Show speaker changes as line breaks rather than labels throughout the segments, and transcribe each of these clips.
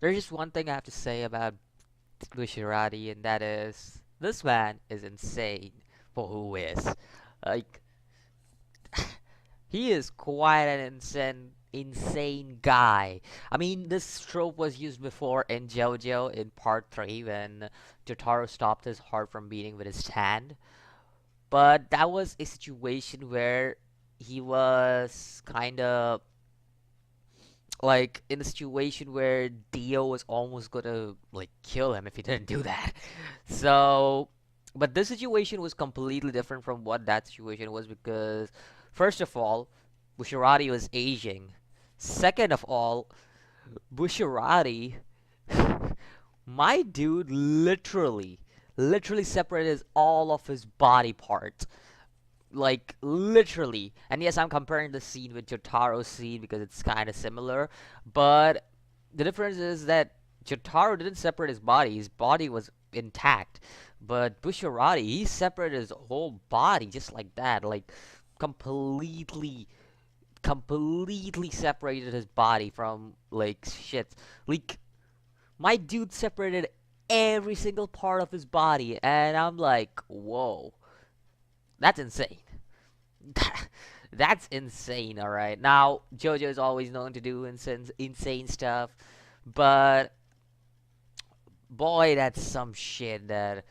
There's just one thing I have to say about Bushirati, and that is this man is insane for who is. Like, he is quite an insane guy. I mean, this trope was used before in JoJo in part 3 when Jotaro stopped his heart from beating with his hand. But that was a situation where he was kind of like in a situation where Dio was almost gonna like kill him if he didn't do that. So, but this situation was completely different from what that situation was because, first of all, Bushirati was aging. Second of all, Bushirati, my dude literally separated all of his body parts. Like, literally. And yes, I'm comparing the scene with Jotaro's scene because it's kind of similar. But the difference is that Jotaro didn't separate his body was intact. But Bushirati, he separated his whole body just like that. Like, completely completely separated his body from like shit. Like my dude separated every single part of his body, and I'm like, whoa, that's insane. That's insane. All right. Now JoJo is always known to do insane stuff, but boy, that's some shit that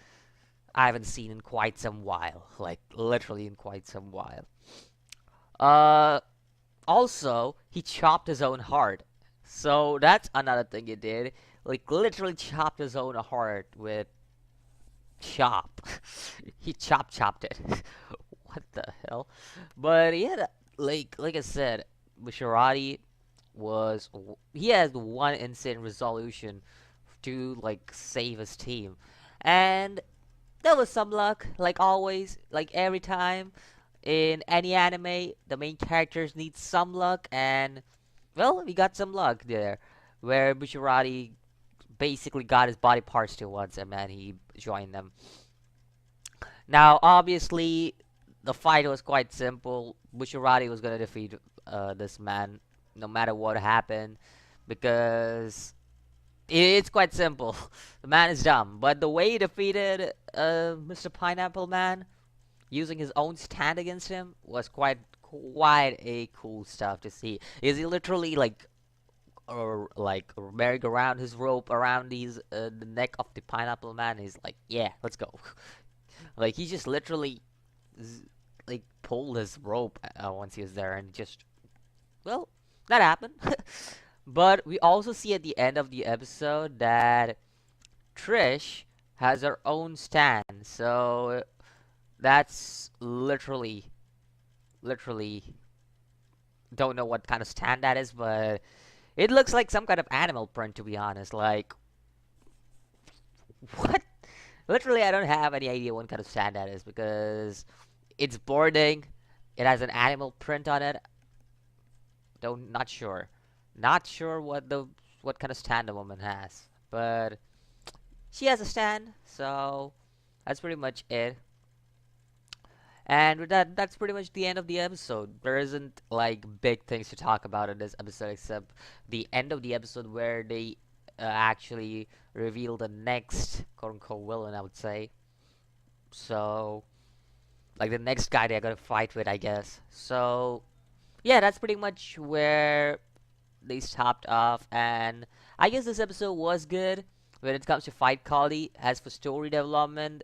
I haven't seen in quite some while. Like literally in quite some while. Uh, Also, he chopped his own heart. So that's another thing he did. Like literally chopped his own heart with chop. He chopped it. What the hell? But he had like I said, Bushirati was he had one instant resolution to like save his team, and there was some luck, like always, like every time in any anime, the main characters need some luck, and well, we got some luck there, where Bushirati basically got his body parts to once, and then he joined them. Now, obviously, the fight was quite simple. Bushirati was gonna defeat this man, no matter what happened, because it's quite simple. The man is dumb, but the way he defeated Mr. Pineapple Man using his own stand against him was quite a cool stuff to see. Is he literally like or like merry around his rope around the neck of the Pineapple Man? He's like, yeah, let's go. Like he just literally like pulled his rope once he was there, and just well, that happened. But we also see at the end of the episode that Trish has her own stand, so that's literally don't know what kind of stand that is, but it looks like some kind of animal print, to be honest. Like, what? Literally, I don't have any idea what kind of stand that is because it's boarding. It has an animal print on it. Don't not sure. Not sure what kind of stand the woman has, but she has a stand, so that's pretty much it. And with that, that's pretty much the end of the episode. There isn't like big things to talk about in this episode except the end of the episode where they actually reveal the next quote unquote villain, I would say. So, like the next guy they're gonna fight with, I guess. So, yeah, that's pretty much where they stopped off. And I guess this episode was good when it comes to fight quality. As for story development,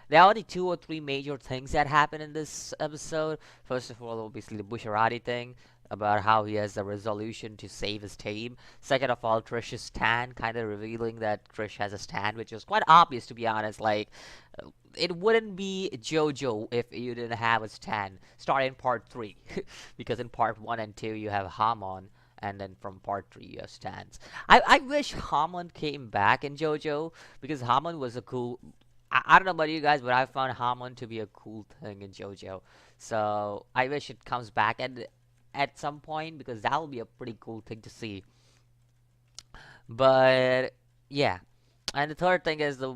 there are only two or three major things that happen in this episode. First of all, obviously the Bushirati thing about how he has the resolution to save his team. Second of all, Trish's stand, kind of revealing that Trish has a stand, which was quite obvious to be honest. Like, it wouldn't be JoJo if you didn't have a stand. Start in part 3, because in part 1 and 2 you have Hamon, and then from part 3 you have stands. I wish Hamon came back in JoJo because Hamon was a cool. I don't know about you guys, but I found Hamon to be a cool thing in JoJo. So I wish it comes back at some point because that will be a pretty cool thing to see. But yeah, and the third thing is the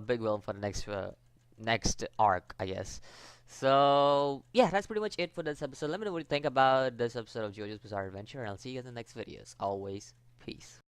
big villain for the next arc, I guess. So yeah, that's pretty much it for this episode. Let me know what you think about this episode of JoJo's Bizarre Adventure, and I'll see you in the next videos. Always, peace.